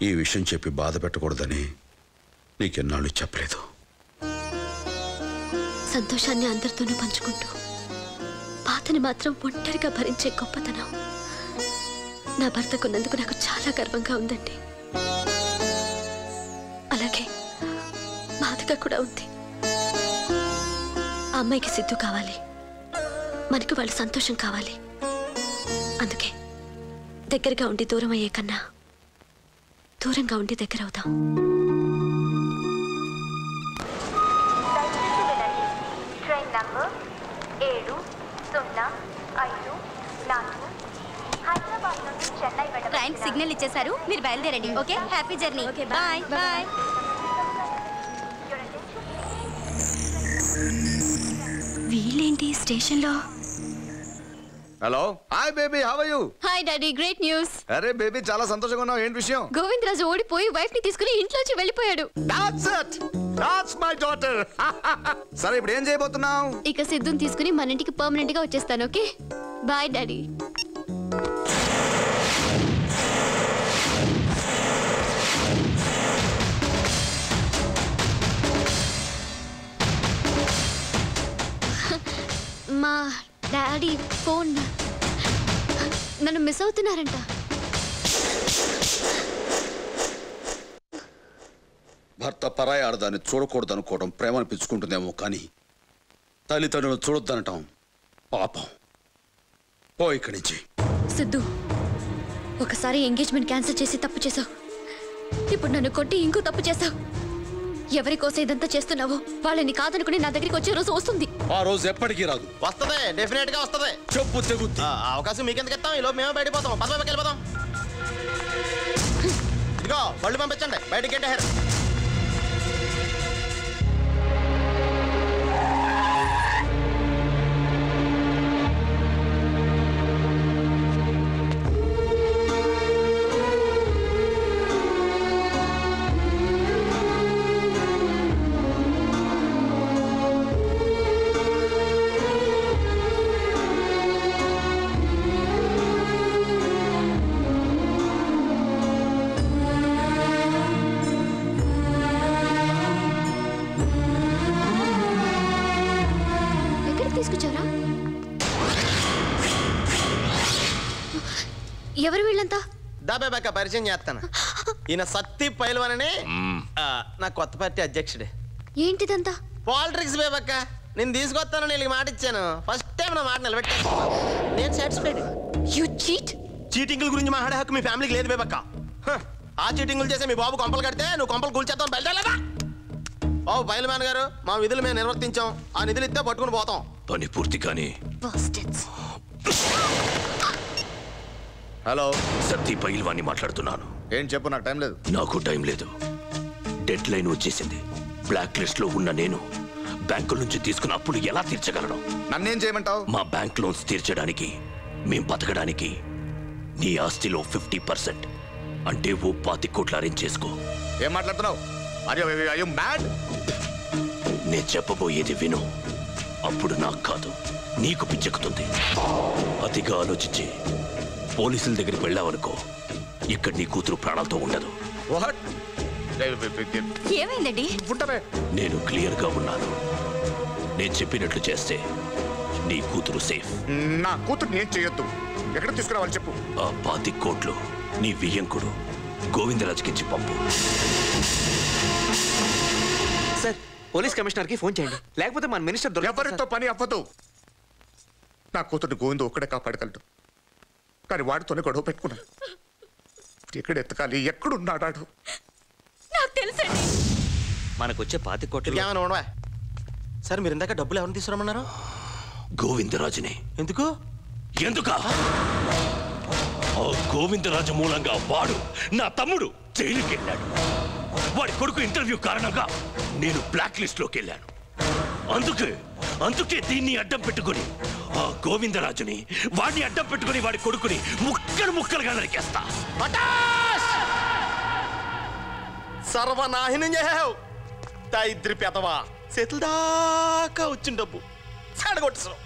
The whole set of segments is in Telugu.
ఈ విషయం చెప్పి బాధ పెట్టకూడదని నీకెన్నాళ్ళు చెప్పలేదు. సంతోషాన్ని అందరితోనూ పంచుకుంటూ బాధని మాత్రం ఒంటరిగా భరించే గొప్పతనం నా భర్తకున్నందుకు నాకు చాలా గర్వంగా ఉందండి. అలాగే బాధగా కూడా ఉంది. ఆ అమ్మాయికి సిద్ధు కావాలి, మనకి వాళ్ళ సంతోషం కావాలి. అందుకే దగ్గరగా ఉండి దూరం అయ్యే కన్నా దూరంగా ఉండి దగ్గర అవుతాం. ట్రైన్ నంబర్ 705 హైదరాబాద్ నుండి చెన్నై వెళ్ళాలి. ట్రైన్ సిగ్నల్ ఇచ్చేశారు, మీరు బయలుదేరండి. Okay, happy journey. Okay, bye bye. వీళ్ళేంటి స్టేషన్లో? Hello, hi baby, how are you? Hi daddy, great news. అరే బేబీ, చాలా సంతోషంగా ఉన్నావు. ఏంటి విషయం? గోవిందరాజు ఓడిపోయి వైఫ్ ని తీసుకుని ఇంట్లోంచి వెళ్ళిపోయాడు. That's it. That's my daughter. సరే, ఇప్పుడు ఏం చేయబోతున్నావు? ఇక సిద్ధుని తీసుకుని మన ఇంటికి పర్మనెంట్ గా వచ్చేస్తాను. Okay, bye daddy. మా డాడీ ఫోన్. నన్ను మిస్ అవుతున్నారంట. భర్త పరాయి ఆడదాన్ని చూడకూడదనుకోవడం ప్రేమ అనిపించుకుంటుందేమో, కానీ తల్లిదండ్రులు చూడొద్దనటం పాపం. ఓ ఇక్కడి నుంచి. సిద్ధు, ఒకసారి ఎంగేజ్మెంట్ క్యాన్సిల్ చేసి తప్పు చేసావు. ఇప్పుడు నన్ను కొట్టి ఇంకో తప్పు చేసావు. ఎవరి కోసం ఇదంతా చేస్తున్నావో వాళ్ళని కాదనుకుని నా దగ్గరికి వచ్చే రోజు వస్తుంది. ఆ రోజు ఎప్పటికీ రాదు. వస్తుంది, డెఫినెట్ గా వస్తుంది. చెప్పు తెగుద్ది. అవకాశం మీకెందుకు ఇస్తాం? ఈలో మేమే బయటపోతాం. పదవి వెళ్ళిపోతాం. ఇదిగో బళ్ళు పంపించండి, బయటకి గంటేహారు. తీసుకొచ్చారా? ఎవరు వీళ్ళంతా? దాబేబాక పరిచయం చేస్తాను. ఈయన సత్తి పైల్వానని నా కొత్త పార్టీ అధ్యక్షుడే. ఏంటిదంతా? పాలిటిక్స్ బేబక్క. నేను తీసుకొస్తాను, నేను మాట ఇచ్చాను. ఫస్ట్ టైం నా మాట నిలబెట్టాను. నేను సాటిస్ఫైడ్. You cheat. చీటింగ్ల గురించి మాట్లాడే హక్కు మీ ఫ్యామిలీకి లేదు బేబక్క. ఆ చీటింగ్లు చేసే మీ బాబు కొంపలు కడితే నువ్వు కొంపలు కూల్చేద్దాం బయలుదేరలేదా? బాబు పైల్వాన్ గారు, మా విధులు మేము నిర్వర్తించాం. ఆ నిధులు ఇస్తే పట్టుకుని పోతాం. పని పూర్తి కానీ. హలో, సత్తి పైల్వాన్ని మాట్లాడుతున్నాను. ఏం చెప్పు, నాకు టైం లేదు. నాకు టైం లేదు. డెడ్ లైన్ వచ్చేసింది. బ్లాక్ లిస్ట్ లో ఉన్న నేను బ్యాంకుల నుంచి తీసుకున్న అప్పులు ఎలా తీర్చగలను? నన్నేం చేయమంటావు? మా బ్యాంక్ లోన్స్ తీర్చడానికి, మేం బతకడానికి నీ ఆస్తిలో 50% అంటే ఓ 20 కోట్లు అరేంజ్ చేసుకో. ఏం మాట్లాడుతున్నావు? నేను చెప్పబోయేది విను. అప్పుడు నాకు కాదు, నీకు పిచ్చెక్కుతుంది. అతిగా ఆలోచించి పోలీసుల దగ్గరికి వెళ్ళావనుకో, ఇక్కడ నీ కూతురు ప్రాణాలతో ఉండదు. ఏమైందండి? నేను క్లియర్ గా ఉన్నాను. నేను చెప్పినట్లు చేస్తే నీ కూతురు సేఫ్. నా కూతురు నేను చేయొద్దు. ఎక్కడ తీసుకురావాలి చెప్పు. ఆ 20 కోట్లు నీ వియ్యంకుడు గోవిందరాజుకిచ్చి పంపు. సార్, పోలీస్ కమిషనర్ కి ఫోన్ చేయండి, లేకపోతే మన మినిస్టర్ ఎవరితో పని అవ్వదు. నా కూతురు గోవిందు ఒక్కడే కాపాడగలడు, కానీ వాడితోనే గొడవ పెట్టుకున్నాను. ఎక్కడ ఎత్తకాలి, ఎక్కడున్నాడాడు నాకు తెలుసండి. మనకు వచ్చే 20 కోట్లు. ఏమైనా సార్, మీరు ఇందాక డబ్బులు ఎవరిని తీసుకురమ్మన్నారు? గోవిందరాజుని. ఎందుకు? ఎందుకా? ఆ గోవిందరాజు మూలంగా వాడు, నా తమ్ముడు జైలుకి వెళ్ళాడు. వాడి కొడుకు ఇంటర్వ్యూ కారణంగా నేను బ్లాక్ లిస్ట్ లోకి వెళ్ళాను. అందుకే దీన్ని అడ్డం పెట్టుకుని ఆ గోవిందరాజుని, వాడిని అడ్డం పెట్టుకుని వాడి కొడుకుని ముక్కలుగా నరికేస్తా. సర్వనాహినం చేసావు. ఇద్దరి పెదవా చేతుల దాకా వచ్చిన డబ్బు చెడగొట్టేసావు.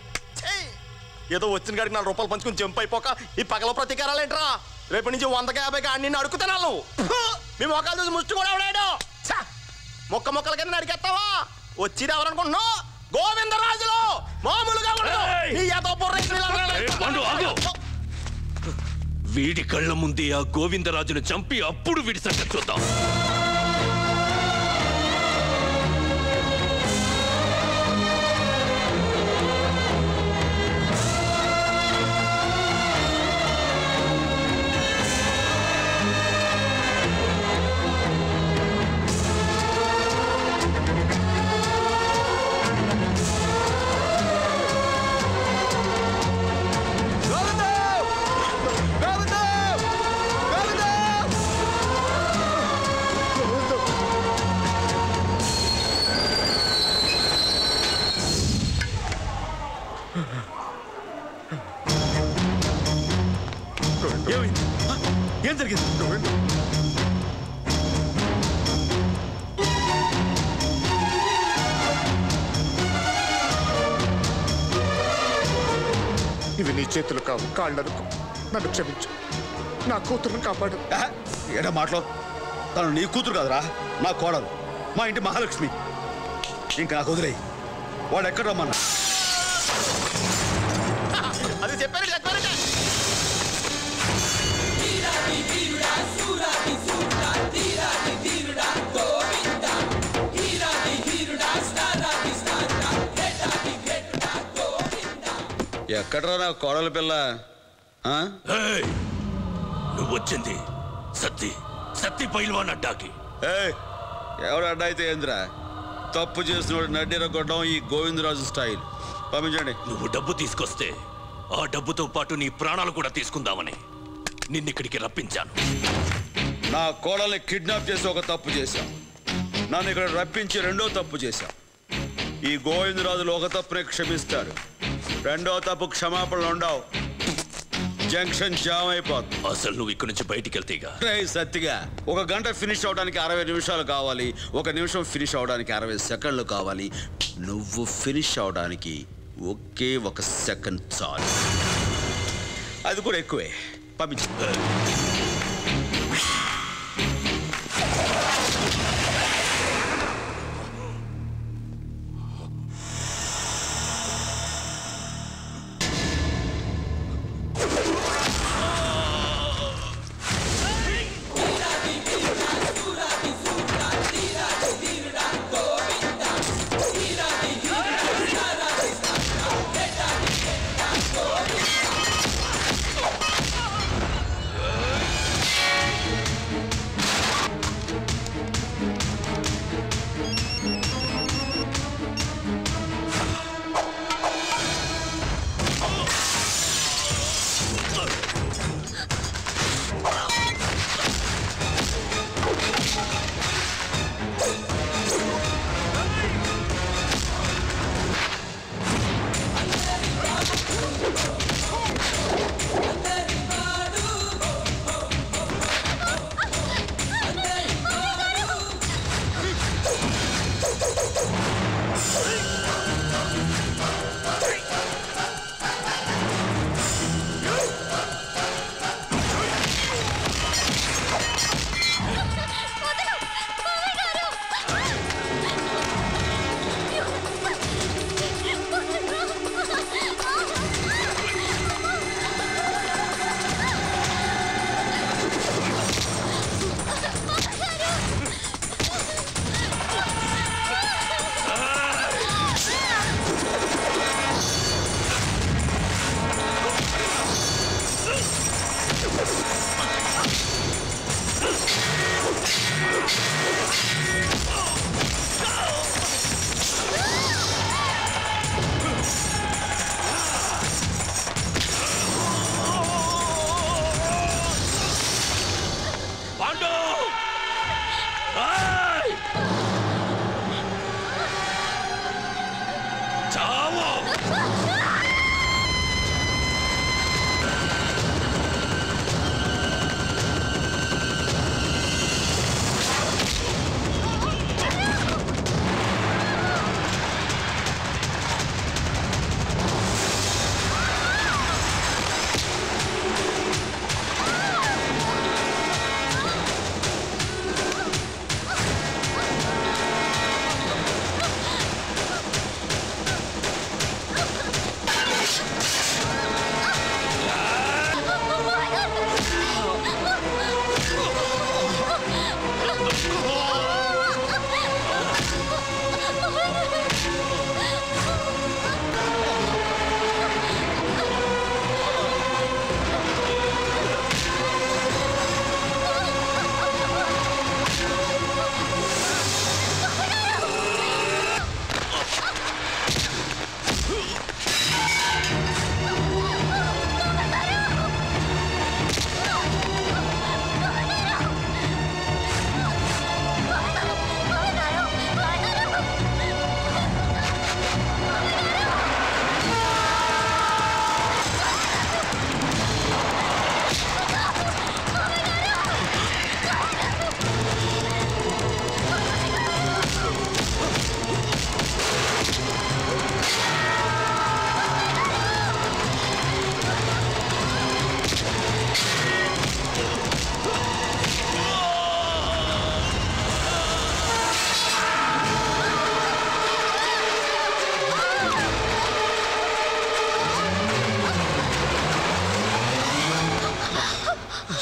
ఏదో వచ్చిన కాడికి 4 రూపాయలు పంచుకుని జంప్ అయిపోక ఈ పగల ప్రతీకారాలేంట్రా? రేపటి నుంచి 100కి 50కి నిన్ను అడుగుతున్నాను. మీ మొక్కలు చూసి ముష్టి కూడా ఎవడాడు మొక్క మొక్కల కింద నడికేస్తావా వచ్చిది ఎవరనుకుంటున్నావు గోవిందరాజులు మామూలుగా వీడి కళ్ళ ముందే ఆ గోవిందరాజును చంపి అప్పుడు వీడి సంగతి చూద్దాం. ఏం జరిగింది? ఇవి నీ చేతులు కావు, కాళ్ళనుకో. నన్ను క్షమించు, నా కూతురుని కాపాడు. ఏడా మాటలో తను నీ కూతురు కాదురా, నా కోడలు, మా ఇంటి మహాలక్ష్మి. ఇంకా నాకు వదిలేయి. వాడు ఎక్కడ రమ్మన్నా? అది చెప్పారు. ఎక్కడరా నా కోడల పిల్ల? నువ్వు వచ్చింది సత్తి పైల్వాన్ అడ్డాకి. ఎవడు అడ్డా అయితే ఏందిరా? తప్పు చేసినోడు నడ్డిరగొట్టడం ఈ గోవిందరాజు స్టైల్. పంపించండి. నువ్వు డబ్బు తీసుకొస్తే ఆ డబ్బుతో పాటు నీ ప్రాణాలు కూడా తీసుకుందామని నిన్నిక్కడికి రప్పించాను. నా కోడల్ని కిడ్నాప్ చేసి ఒక తప్పు చేశాం. నన్ను ఇక్కడ రప్పించి రెండో తప్పు చేశాం. ఈ గోవిందరాజులు ఒక తప్పునే క్షమిస్తాడు, రెండో తప్పు క్షమాపణలు ఉండవు. జంక్షన్ జామ్ అయిపోతుంది. అసలు నువ్వు ఇక్కడి నుంచి బయటికి వెళ్తేగా సత్తిగా 1 గంట ఫినిష్ అవడానికి 60 నిమిషాలు కావాలి. 1 నిమిషం ఫినిష్ అవడానికి 60 సెకండ్లు కావాలి. నువ్వు ఫినిష్ అవడానికి ఒకే 1 సెకండ్ చాలు. అది కూడా ఎక్కువే. పంపించు.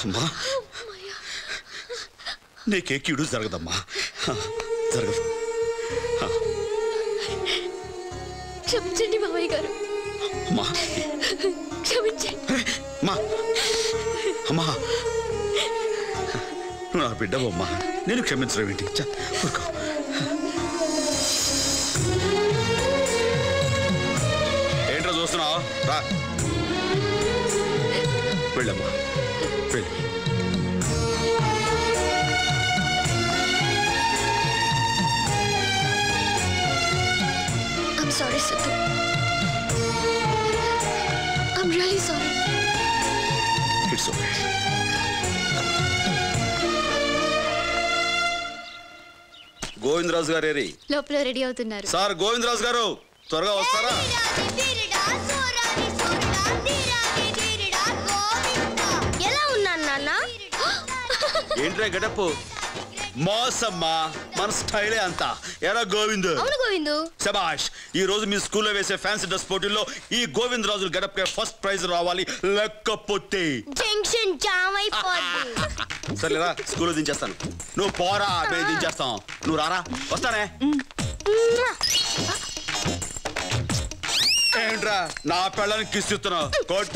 అమ్మా నీకే కీడు జరగదమ్మా జరగదు క్షమించండి మావయ్య గారు అమ్మా క్షమించండి అమ్మా అమ్మా నువ్వు నా బిడ్డవమ్మా నేను క్షమించడం ఏంటి ఊరుకో ఏంట్రా చూస్తున్నావు రా వెళ్ళమ్మా వెళ్ళి I'm sorry, Sidhu. I'm really sorry. It's okay Govindaraju గారు ఏరి లోపల రెడీ అవుతున్నారు. సార్ గోవిందరాజు గారు త్వరగా వస్తారా ఎలా ఉన్నాను నాన్న? ఏంట్రా గడప్పు మోసమ్మా మన స్టైలే అంతా ఎరా గోవింద్ అవును గోవిందు. శబాష్ ఈ రోజు మీ స్కూల్లో వేసే ఫ్యాన్సీ డ్రెస్ పోటీల్లో ఈ గోవింద్ రాజుల గడపకే ఫస్ట్ ప్రైజ్ రావాలి లేకపోతే జంక్షన్ జామ్ అయిపోద్ది. సరేరా స్కూల్లో దించేస్తాను నువ్వు పోరా మేము దించేస్తాం నువ్వు రారా వస్తానే ఏంట్రా నా పెళ్ళానికి కిస్ ఇస్తున్నావు quote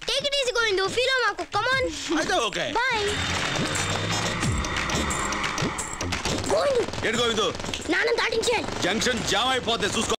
take it easy Govindu. Feel మాకు కమ్ ఆన్. అయితే ఓకే బై గోవిందు. ఏంటి గోవిందు నాన్న దాటించేయాలి. జంక్షన్ జామ్ అయిపోతే చూసుకో